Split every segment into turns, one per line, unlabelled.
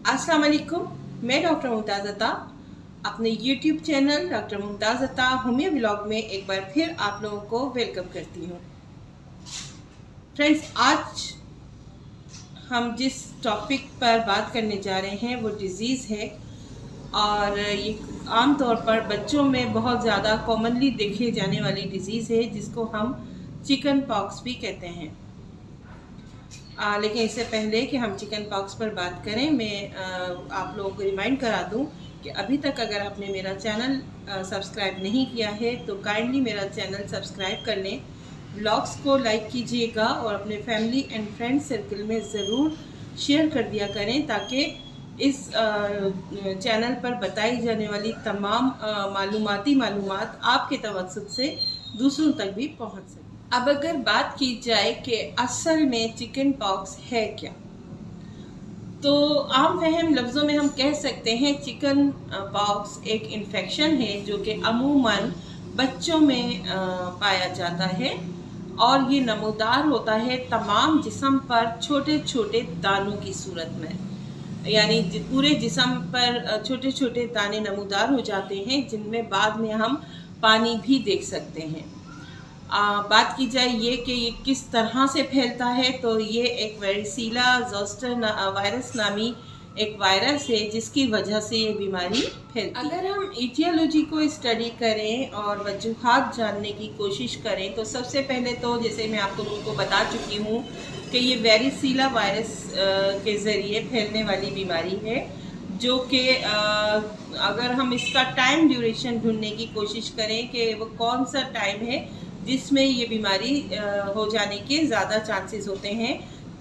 अस्सलाम वालेकुम। मैं डॉक्टर मुमताज़ अता अपने यूट्यूब चैनल डॉक्टर मुमताज़ अता होमियो व्लॉग में एक बार फिर आप लोगों को वेलकम करती हूँ। फ्रेंड्स, आज हम जिस टॉपिक पर बात करने जा रहे हैं वो डिज़ीज़ है और ये आम तौर पर बच्चों में बहुत ज़्यादा कॉमनली देखे जाने वाली डिज़ीज़ है जिसको हम चिकन पॉक्स भी कहते हैं। लेकिन इससे पहले कि हम चिकन पॉक्स पर बात करें, मैं आप लोगों को रिमाइंड करा दूं कि अभी तक अगर आपने मेरा चैनल सब्सक्राइब नहीं किया है तो काइंडली मेरा चैनल सब्सक्राइब कर लें, ब्लॉग्स को लाइक कीजिएगा और अपने फैमिली एंड फ्रेंड सर्कल में ज़रूर शेयर कर दिया करें ताकि इस चैनल पर बताई जाने वाली तमाम मालूमात आपके तवज्जुह से दूसरों तक भी पहुंच सके। अब अगर बात की जाए कि असल में चिकन पॉक्स है क्या, तो आम फहम लफ्ज़ों में हम कह सकते हैं चिकन पॉक्स एक इन्फेक्शन है जो कि अमूमन बच्चों में पाया जाता है और ये नमूदार होता है तमाम जिस्म पर छोटे छोटे दानों की सूरत में। यानी पूरे जिस्म पर छोटे छोटे दाने नमूदार हो जाते हैं जिनमें बाद में हम पानी भी देख सकते हैं। बात की जाए ये कि ये किस तरह से फैलता है, तो ये एक वेरिसीला ज़ोस्टर वायरस नामी एक वायरस है जिसकी वजह से ये बीमारी फैलती है। अगर हम इटियोलॉजी को स्टडी करें और वजूहात जानने की कोशिश करें तो सबसे पहले तो जैसे मैं आप लोगों को बता चुकी हूँ कि ये वेरिसीला वायरस के ज़रिए फैलने वाली बीमारी है जो कि अगर हम इसका टाइम ड्यूरेशन ढूंढने की कोशिश करें कि वो कौन सा टाइम है जिसमें ये बीमारी हो जाने के ज़्यादा चांसेस होते हैं,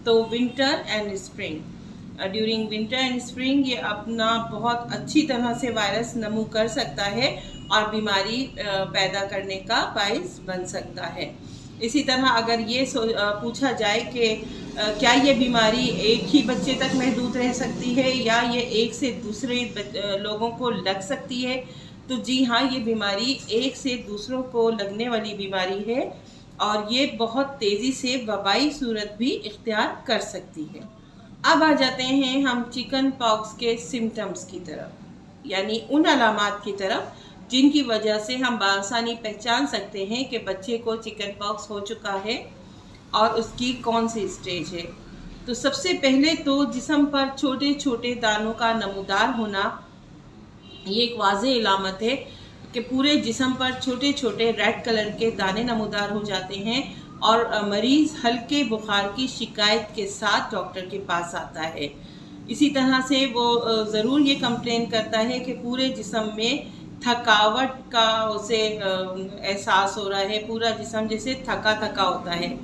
तो winter and spring. During winter and spring ये अपना बहुत अच्छी तरह से वायरस नमू कर सकता है और बीमारी पैदा करने का बाइस बन सकता है। इसी तरह अगर ये पूछा जाए कि क्या ये बीमारी एक ही बच्चे तक महदूद रह सकती है या ये एक से दूसरे लोगों को लग सकती है, तो जी हाँ, ये बीमारी एक से दूसरों को लगने वाली बीमारी है और ये बहुत तेज़ी से वबाई सूरत भी इख्तियार कर सकती है। अब आ जाते हैं हम चिकन पॉक्स के सिम्टम्स की तरफ, यानी उन अलामात की तरफ जिनकी वजह से हम बआसानी पहचान सकते हैं कि बच्चे को चिकन पॉक्स हो चुका है और उसकी कौन सी स्टेज है। तो सबसे पहले तो जिस्म पर छोटे छोटे दानों का नमूदार होना, ये एक वाज़ेह इलामत है कि पूरे जिस्म पर छोटे छोटे रेड कलर के दाने नमूदार हो जाते हैं और मरीज़ हल्के बुखार की शिकायत के साथ डॉक्टर के पास आता है। इसी तरह से वो ज़रूर ये कंप्लेन करता है कि पूरे जिस्म में थकावट का उसे एहसास हो रहा है, पूरा जिस्म जैसे थका थका होता है।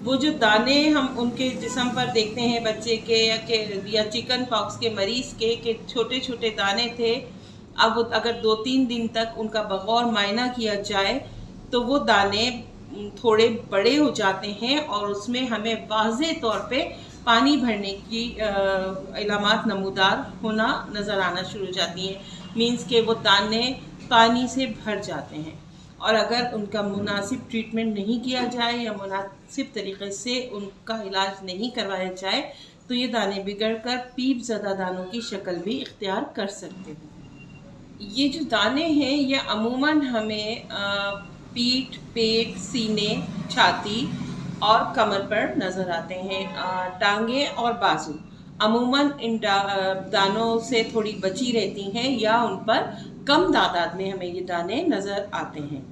वो जो दाने हम उनके जिस्म पर देखते हैं बच्चे के या चिकन पॉक्स के मरीज़ के छोटे छोटे दाने थे, अब अगर 2-3 दिन तक उनका बगौर मायना किया जाए तो वो दाने थोड़े बड़े हो जाते हैं और उसमें हमें वाज़ेह तौर पे पानी भरने की इलामात नमूदार होना नज़र आना शुरू हो जाती हैं। मीन्स के वो दाने पानी से भर जाते हैं और अगर उनका मुनासिब ट्रीटमेंट नहीं किया जाए या मुनासिब तरीक़े से उनका इलाज नहीं करवाया जाए तो ये दाने बिगड़ कर पीप ज़दा दानों की शक्ल भी इख्तियार कर सकते हैं। ये जो दाने हैं ये अमूमन हमें पीठ, पेट, सीने, छाती और कमर पर नज़र आते हैं। टांगे और बाजू अमूमन इन दानों से थोड़ी बची रहती हैं या उन पर कम तादाद में हमें ये दाने नज़र आते हैं।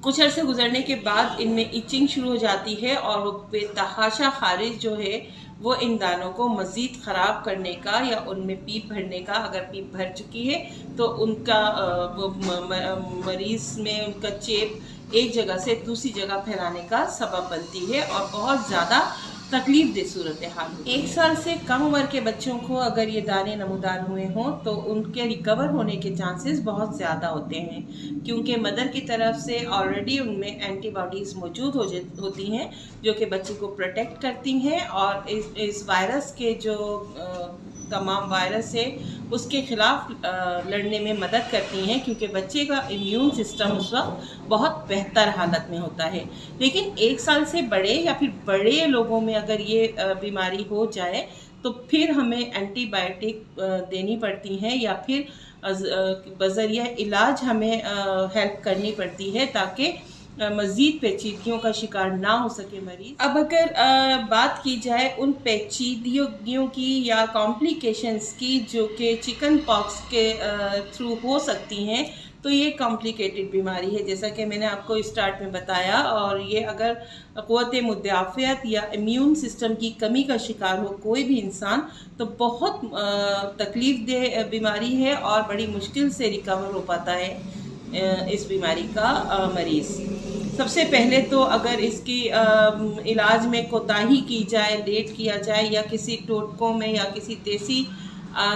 कुछ अर्से गुजरने के बाद इनमें इचिंग शुरू हो जाती है और वो बेतहाशा खारिज जो है वो इन दानों को मज़ीद ख़राब करने का या उनमें पीप भरने का, अगर पीप भर चुकी है तो उनका वो मरीज़ में उनका चेप एक जगह से दूसरी जगह फैलाने का सबब बनती है और बहुत ज़्यादा तकलीफ दे सूरत हाल। 1 साल से कम उम्र के बच्चों को अगर ये दाने नमूदार हुए हों तो उनके रिकवर होने के चांसेस बहुत ज़्यादा होते हैं क्योंकि मदर की तरफ से ऑलरेडी उनमें एंटीबॉडीज़ मौजूद होती हैं जो कि बच्चे को प्रोटेक्ट करती हैं और इस वायरस के जो तमाम वायरस है उसके ख़िलाफ़ लड़ने में मदद करती हैं क्योंकि बच्चे का इम्यून सिस्टम उस वक्त बहुत बेहतर हालत में होता है। लेकिन 1 साल से बड़े या फिर बड़े लोगों में अगर ये बीमारी हो जाए तो फिर हमें एंटीबायोटिक देनी पड़ती हैं या फिर बज़रिया इलाज हमें हेल्प करनी पड़ती है ताकि मज़ीद पेचीदगियों का शिकार ना हो सके मरीज़। अब अगर बात की जाए उन पेचीदगियों की या कॉम्प्लिकेशंस की जो कि चिकन पॉक्स के थ्रू हो सकती हैं, तो ये कॉम्प्लिकेटेड बीमारी है जैसा कि मैंने आपको स्टार्ट में बताया। और ये अगर क़ुव्वत मुदाफ़ियत या इम्यून सिस्टम की कमी का शिकार हो कोई भी इंसान तो बहुत तकलीफ़ दे बीमारी है और बड़ी मुश्किल से रिकवर हो पाता है इस बीमारी का मरीज़। सबसे पहले तो अगर इसकी इलाज में कोताही की जाए, लेट किया जाए या किसी टोटकों में या किसी देसी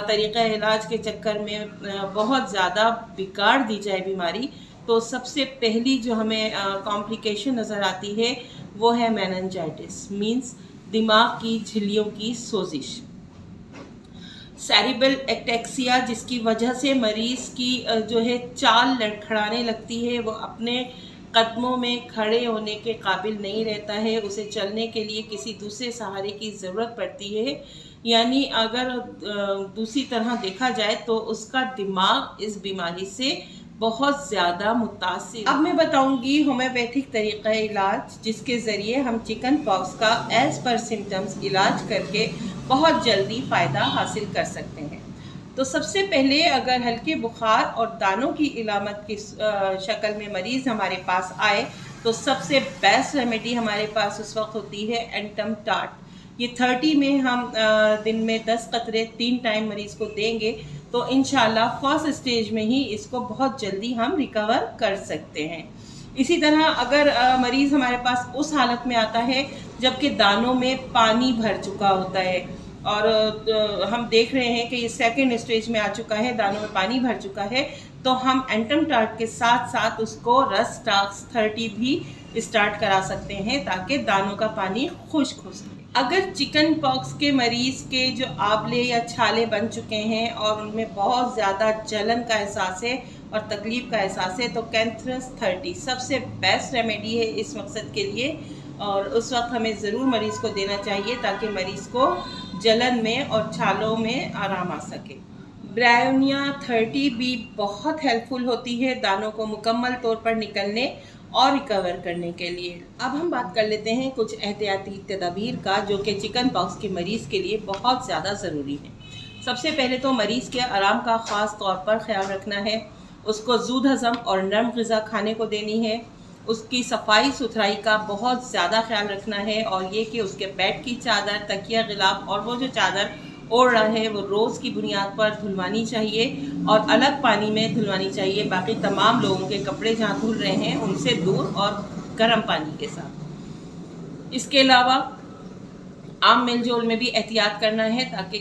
तरीक़ा इलाज के चक्कर में बहुत ज़्यादा बिगाड़ दी जाए बीमारी, तो सबसे पहली जो हमें कॉम्प्लिकेशन नज़र आती है वो है मेनिंजाइटिस, मींस दिमाग की झिल्लियों की सोजिश, सेरिब्रल एटेक्सिया, जिसकी वजह से मरीज़ की जो है चाल लड़खड़ाने लगती है, वो अपने कदमों में खड़े होने के काबिल नहीं रहता है, उसे चलने के लिए किसी दूसरे सहारे की ज़रूरत पड़ती है। यानी अगर दूसरी तरह देखा जाए तो उसका दिमाग इस बीमारी से बहुत ज़्यादा मुतासिर। अब मैं बताऊंगी होम्योपैथिक तरीक़ा इलाज जिसके ज़रिए हम चिकन पॉक्स का एज़ पर सिम्टम्स इलाज करके बहुत जल्दी फ़ायदा हासिल कर सकते हैं। तो सबसे पहले अगर हल्के बुखार और दानों की इलामत की शक्ल में मरीज़ हमारे पास आए तो सबसे बेस्ट रेमेडी हमारे पास उस वक्त होती है एंटम टार्ट। ये 30 में हम दिन में 10 कतरे 3 टाइम मरीज़ को देंगे तो इंशाल्लाह फर्स्ट स्टेज में ही इसको बहुत जल्दी हम रिकवर कर सकते हैं। इसी तरह अगर मरीज़ हमारे पास उस हालत में आता है जबकि दानों में पानी भर चुका होता है और हम देख रहे हैं कि ये सेकेंड स्टेज में आ चुका है, दानों में पानी भर चुका है, तो हम एंटम टार्ट के साथ साथ उसको रस टाक्स 30 भी स्टार्ट करा सकते हैं ताकि दानों का पानी खुश्क हो सके। अगर चिकन पॉक्स के मरीज़ के जो आंवले या छाले बन चुके हैं और उनमें बहुत ज़्यादा जलन का एहसास है और तकलीफ़ का एहसास है तो कैंथरस 30 सबसे बेस्ट रेमेडी है इस मकसद के लिए, और उस वक्त हमें ज़रूर मरीज़ को देना चाहिए ताकि मरीज़ को जलन में और छालों में आराम आ सके। ब्रायोनिया 30 भी बहुत हेल्पफुल होती है दानों को मुकम्मल तौर पर निकलने और रिकवर करने के लिए। अब हम बात कर लेते हैं कुछ एहतियाती तदाबीर का जो कि चिकन पॉक्स के मरीज़ के लिए बहुत ज़्यादा ज़रूरी है। सबसे पहले तो मरीज़ के आराम का ख़ास तौर पर ख्याल रखना है, उसको ज़ूद हज़म और नरम ग़िज़ा खाने को देनी है, उसकी सफाई सुथराई का बहुत ज़्यादा ख्याल रखना है और ये कि उसके बेड की चादर, तकिया, गिलाफ और वो जो चादर ओढ़ रहा है वो रोज़ की बुनियाद पर धुलवानी चाहिए और अलग पानी में धुलवानी चाहिए। बाकी तमाम लोगों के कपड़े जहाँ धुल रहे हैं उनसे दूर और गर्म पानी के साथ। इसके अलावा आम मेलजोल में भी एहतियात करना है ताकि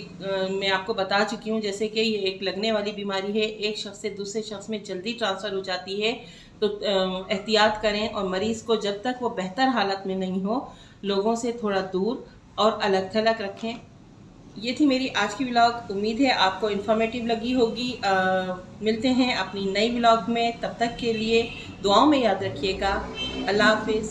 मैं आपको बता चुकी हूँ जैसे कि ये एक लगने वाली बीमारी है, एक शख्स से दूसरे शख्स में जल्दी ट्रांसफ़र हो जाती है, तो एहतियात करें और मरीज़ को जब तक वो बेहतर हालत में नहीं हो लोगों से थोड़ा दूर और अलग थलग रखें। ये थी मेरी आज की व्लॉग, उम्मीद है आपको इन्फॉर्मेटिव लगी होगी। मिलते हैं अपनी नई व्लॉग में, तब तक के लिए दुआओं में याद रखिएगा। अल्लाह हाफिज़।